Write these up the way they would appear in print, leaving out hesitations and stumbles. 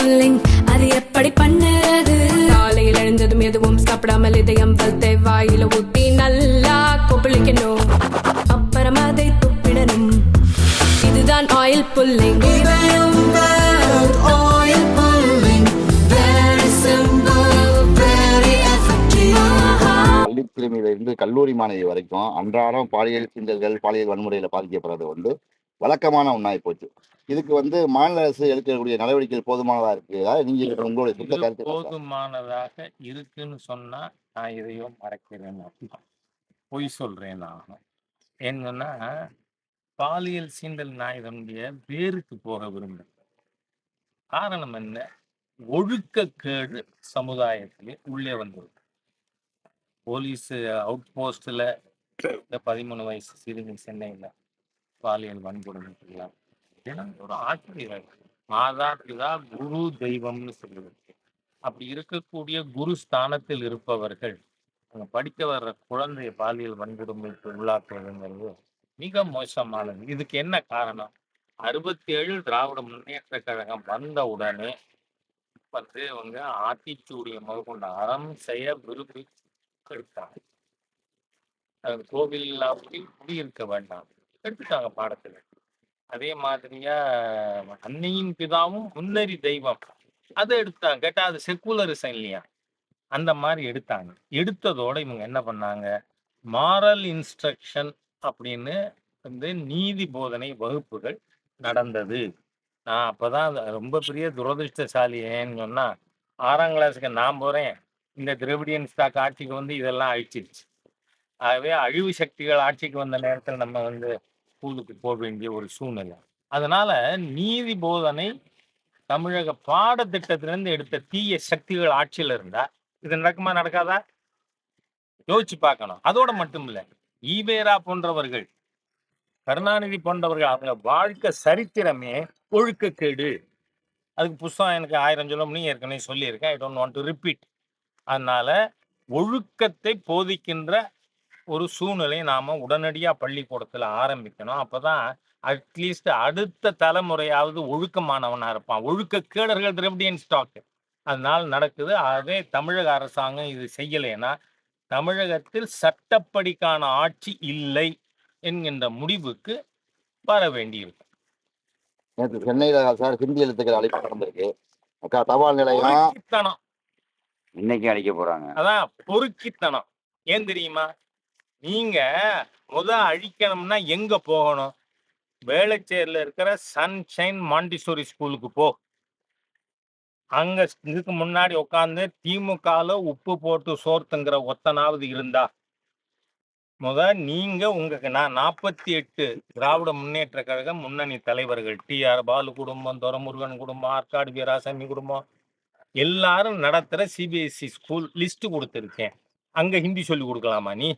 Pulling அது எப்படி பண்ணுறது? காலையில் எழுந்ததும் எதுவும் சாப்பிடாமல் இதயம் வளர்த்தை வாயில ஊத்தி நல்லா கொப்பளிக்கணும், அப்புறம் அதை துப்பிடணும். இதுதான் ஆயில் புல்லிங். பள்ளிக்கிழமையிலிருந்து கல்லூரி மாணவி வரைக்கும் அன்றாடம் பாலியல் சீண்டல்கள், பாலியல் வன்முறையில பாதிக்கப்படுறது வழக்கமான ஒண்ணாய் போச்சு. இதுக்கு மாநில அரசு எடுக்கக்கூடிய நடவடிக்கைகள் போதுமானதா இருக்கு? நீங்க உங்களுடைய சுத்த கருத்து போதுமானதாக இருக்குன்னு சொன்னா நான் இதையும் மறைக்கிறேன், பொய் சொல்றேன். நான் என்னன்னா, பாலியல் சீண்டல் நான் இதனுடைய வேருக்கு போக விரும்புகிறேன். காரணம் என்ன? ஒழுக்கக்கேடு சமுதாயத்திலே உள்ளே வந்துருக்கு. போலீஸ் அவுட் போஸ்ட்ல இந்த 13 வயசு சிறுமி சென்னையில் பாலியல் வன்கொடுமைலாம் ஒரு ஆச்சரியம். மாதா பிதா குரு தெய்வம்னு சொல்லுவது. அப்படி இருக்கக்கூடிய குரு ஸ்தானத்தில் இருப்பவர்கள் அங்க படிக்க வர்ற குழந்தைய பாலியல் வன்கொடுமைக்கு உள்ளாக்குவதுங்கிறது மிக மோசமானது. இதுக்கு என்ன காரணம்? 67 திராவிட முன்னேற்ற கழகம் வந்த உடனே இவங்க ஆத்திச்சூடிய முதற்கொண்ட அறம் செய்ய விரும்பி எடுத்தாங்க. கோவில் குடியிருக்க வேண்டாம் எடுத்துட்டாங்க பாடத்துல. அதே மாதிரியா அன்னையும் பிதாவும் முன்னறி தெய்வம் அதை எடுத்தாங்க. கேட்டா அது செக்குலரிசம் இல்லையா? அந்த மாதிரி எடுத்தாங்க. எடுத்ததோட இவங்க என்ன பண்ணாங்க, மாரல் இன்ஸ்ட்ரக்ஷன் அப்படின்னு நீதி போதனை வகுப்புகள் நடந்தது. நான் அப்பதான் ரொம்ப பெரிய துரதிருஷ்டசாலி. ஏன்னு சொன்னா 6ஆம் கிளாஸுக்கு நான் போறேன், இந்த திராவிடியன் ஸ்டாக் ஆட்சிக்கு இதெல்லாம் அழிச்சிருச்சு. ஆகவே அழிவு சக்திகள் ஆட்சிக்கு வந்த நேரத்தில் நம்ம ஸ்கூலுக்கு போக வேண்டிய ஒரு சூழ்நிலை. அதனால நீதி போதனை தமிழக பாடத்திட்டத்திலிருந்து எடுத்த தீய சக்திகள் ஆட்சியில் இருந்தா இது நடக்குமா நடக்காதா யோசிச்சு பார்க்கணும். அதோட மட்டும் இல்ல, ஈவேரா போன்றவர்கள், கருணாநிதி போன்றவர்கள், அவங்க வாழ்க்கை சரித்திரமே ஒழுக்கக்கேடு. அதுக்கு புஸ்தகம் எனக்கு 1000 சொல்ல முடியும், ஏற்கனவே சொல்லியிருக்கேன். I don't want to repeat. அதனால ஒழுக்கத்தை போதிக்கின்ற ஒரு சூழ்நிலை நாம உடனடியா பள்ளிக்கூடத்துல ஆரம்பிக்கணும். அப்பதான் அட்லீஸ்ட் அடுத்த தலைமுறையாவது ஒழுக்கமானவனா இருப்பான். ஒழுக்க கேடர்கள் திராவிடியன் ஸ்டாக். அதனால நடக்குது. ஆகவே தமிழக அரசாங்கம் இது செய்யலைன்னா தமிழகத்தில் சட்டப்படிக்கான ஆட்சி இல்லை என்கின்ற முடிவுக்கு வர வேண்டியிருக்கு. நேற்று சென்னையில சார் ஹிந்தி எழுத்துக்கள் அழைப்பு நடந்திருக்கு. தபால் நிலையம் இன்னைக்கு அழிக்க போறாங்க. அதான் பொறுக்கித்தனம். ஏன் தெரியுமா? நீங்க அழிக்கணும்னா எங்க போகணும்? வேளச்சேரியில இருக்கிற சன்ஷைன் மாண்டிசோரி ஸ்கூலுக்கு போ. அங்க இதுக்கு முன்னாடி உட்காந்து திமுகல உப்பு போட்டு சோர்த்துங்கிற ஒத்தனாவது இருந்தா நீங்க நான் 48 திராவிட முன்னேற்ற கழகம் முன்னணி தலைவர்கள், TR பாலு குடும்பம், துரைமுருகன் குடும்பம், ஆற்காடு வீராசாமி குடும்பம் எல்லாரும் நடத்துற CBSE ஸ்கூல் லிஸ்ட் கொடுத்துருக்கேன். அங்க ஹிந்தி சொல்லி கொடுக்கலாமா? நீ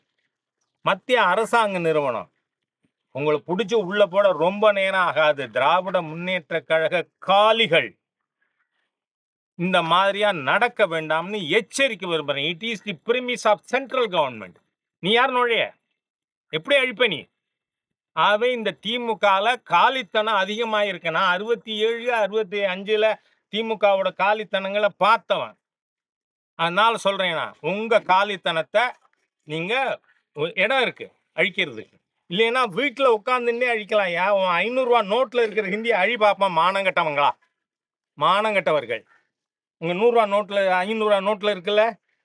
மத்திய அரசாங்க நிறுவனம், உங்களை பிடிச்சி உள்ள போட ரொம்ப நேரம் ஆகாது. திராவிட முன்னேற்ற கழக காலிகள் இந்த மாதிரியா நடக்க வேண்டாம்னு எச்சரிக்கை விரும்புறேன். It is the premise of central government. நீ யார் நுழைய? எப்படி அழிப்ப நீ? ஆகவே இந்த திமுகல காலித்தனம் அதிகமாயிருக்குன்னா 67 65 திமுகவோட காலித்தனங்களை பார்த்தவன். அதனால சொல்றேன்னா, உங்க காலித்தனத்தை நீங்க இடம் இருக்கு அழிக்கிறதுக்கு. இல்லைன்னா வீட்டில் உட்காந்துன்னே அழிக்கலாம். 500 ரூபா நோட்டில் இருக்கிற ஹிந்தியை அழி பார்ப்பான். மானங்கட்டவங்களா? மானங்கட்டவர்கள். உங்க 100 ரூபா நோட்டில், 500 ரூபா நோட்டில் இருக்குல்ல,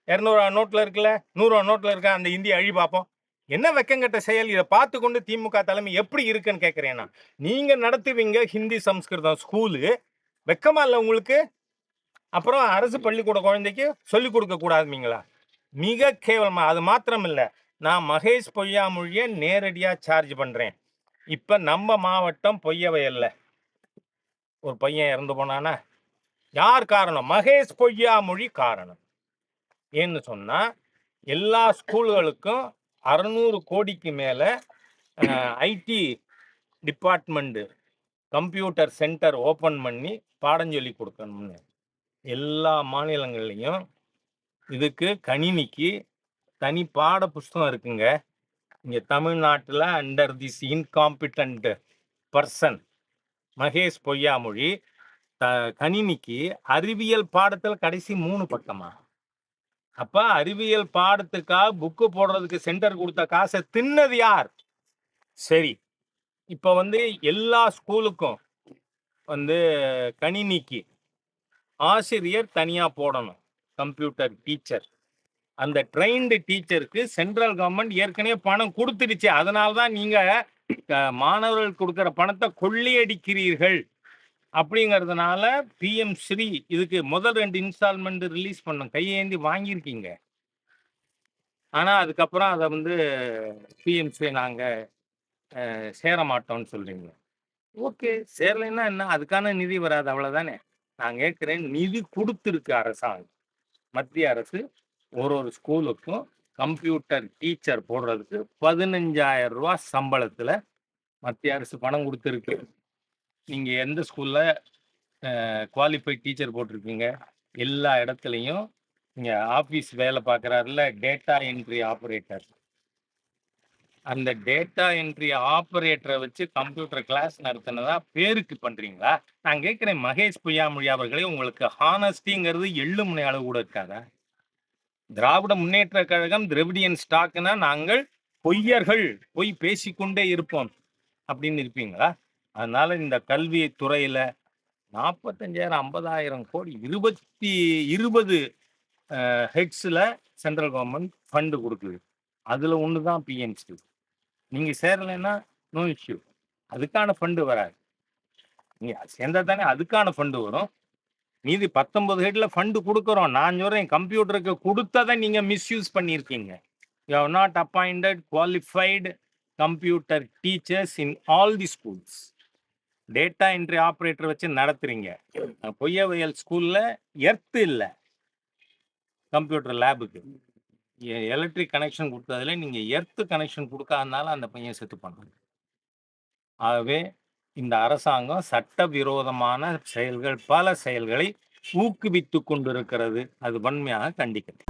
200 ரூபா நோட்டில் இருக்குல்ல, 100 ரூபா நோட்டில் இருக்க அந்த ஹிந்தியை அழி பார்ப்போம். என்ன வெக்கங்கட்ட செயல்? இதை பார்த்து கொண்டு திமுக தலைமை எப்படி இருக்குன்னு கேட்குறேன்னா, நீங்க நடத்துவீங்க ஹிந்தி சம்ஸ்கிருதம் ஸ்கூலு, வெக்கமா இல்லை உங்களுக்கு? அப்புறம் அரசு பள்ளிக்கூட குழந்தைக்கு சொல்லிக் கொடுக்க கூடாதுங்களா? மிக கேவலமா. அது மாத்திரம் இல்லை, நான் மகேஷ் பொய்யாமொழியை நேரடியாக சார்ஜ் பண்ணுறேன். இப்போ நம்ம மாவட்டம் பொய்யவயல்ல ஒரு பையன் இறந்து போனானா, யார் காரணம்? மகேஷ் பொய்யாமொழி காரணம். ஏன்னு சொன்னால், எல்லா ஸ்கூல்களுக்கும் 600 கோடிக்கு மேலே ID department computer centre open பண்ணி பாடம் சொல்லி கொடுக்கணும்னு எல்லா மாநிலங்கள்லையும் இதுக்கு கணினிக்கு தனி பாட புஸ்தகம் இருக்குங்க. இங்கே தமிழ்நாட்டில் under this incompetent person Mahesh Poyyamozhi கணினிக்கு அறிவியல் பாடத்துல கடைசி 3 பக்கமா? அப்ப அறிவியல் பாடத்துக்காக புக்கு போடுறதுக்கு சென்டர் கொடுத்த காசை தின்னது யார்? சரி, இப்ப வந்து எல்லா ஸ்கூலுக்கும் வந்து கணினிக்கு ஆசிரியர் தனியா போடணும், கம்ப்யூட்டர் டீச்சர். அந்த ட்ரெயின்டு டீச்சருக்கு சென்ட்ரல் கவர்மெண்ட் ஏற்கனவே பணம் கொடுத்துடுச்சு. அதனால தான் நீங்க மாணவர்கள் கொடுக்கிற பணத்தை கொள்ளையடிக்கிறீர்கள் அப்படிங்கிறதுனால பிஎம் ஸ்ரீ இதுக்கு முதல் 2 இன்ஸ்டால்மெண்ட் ரிலீஸ் பண்ணோம், கையேந்தி வாங்கியிருக்கீங்க. ஆனா அதுக்கப்புறம் அதை வந்து பிஎம் ஸ்ரீ நாங்க சேர மாட்டோம்னு சொல்றீங்க. ஓகே, சேரலைன்னா என்ன, அதுக்கான நிதி வராது, அவ்வளவுதானே. நான் கேட்கிறேன், நிதி கொடுத்துருக்கு அரசாங்கம், மத்திய அரசு ஒரு ஸ்கூலுக்கும் கம்ப்யூட்டர் டீச்சர் போடுறதுக்கு 15,000 ரூபாய் சம்பளத்துல மத்திய அரசு பணம் கொடுத்துருக்கு. நீங்க எந்த ஸ்கூல்ல குவாலிஃபைட் டீச்சர் போட்டிருக்கீங்க? எல்லா இடத்துலையும் நீங்க ஆபீஸ் வேலை பார்க்குறாருல, டேட்டா என்ட்ரி ஆபரேட்டர், அந்த டேட்டா என்ட்ரி ஆபரேட்டரை வச்சு கம்ப்யூட்டர் கிளாஸ் நடத்தினதா பேருக்கு பண்றீங்களா? நான் கேட்கிறேன், மகேஷ் பொய்யாமொழி அவர்களே, உங்களுக்கு ஹானஸ்டிங்கிறது எள்ளு முனை அளவு கூட இருக்காதா? திராவிட முன்னேற்ற கழகம் திராவிடியன் ஸ்டாக்னா நாங்கள் பொய்யர்கள், பொய் பேசிக்கொண்டே இருப்போம் அப்படின்னு இருப்பீங்களா? அதனால இந்த கல்வி துறையில 45,000 50,000 கோடி 20 ஹெட்ஸ்ல சென்ட்ரல் கவர்மெண்ட் ஃபண்டு கொடுக்குது. அதுல ஒன்று தான் பிஎம்சி. நீங்க சேரலைன்னா நோ இஷ்யூ, அதுக்கான ஃபண்டு வராது. நீங்க சேர்ந்தா தானே அதுக்கான ஃபண்டு வரும். மீதி 19 ஹெட்ல ஃபண்டு கொடுக்குறோம். நான் சொல்றேன், கம்ப்யூட்டருக்கு கொடுத்ததை நீங்க மிஸ்யூஸ் பண்ணியிருக்கீங்க. You have not appointed qualified computer teachers in all the schools. Data entry operator வச்சு நடத்துறீங்க. பொய்யவயல் ஸ்கூல்ல எர்த் இல்லை கம்ப்யூட்டர் லேபுக்கு. எலக்ட்ரிக் கனெக்ஷன் கொடுத்ததுல நீங்க எர்த் கனெக்ஷன் கொடுக்காதனால அந்த பையன் செத்து பண்ணாங்க. ஆகவே இந்த அரசாங்கம் சட்டவிரோதமான செயல்கள், பல செயல்களை ஊக்குவித்து கொண்டிருக்கிறது. அது வன்மையாக கண்டிக்கிறது.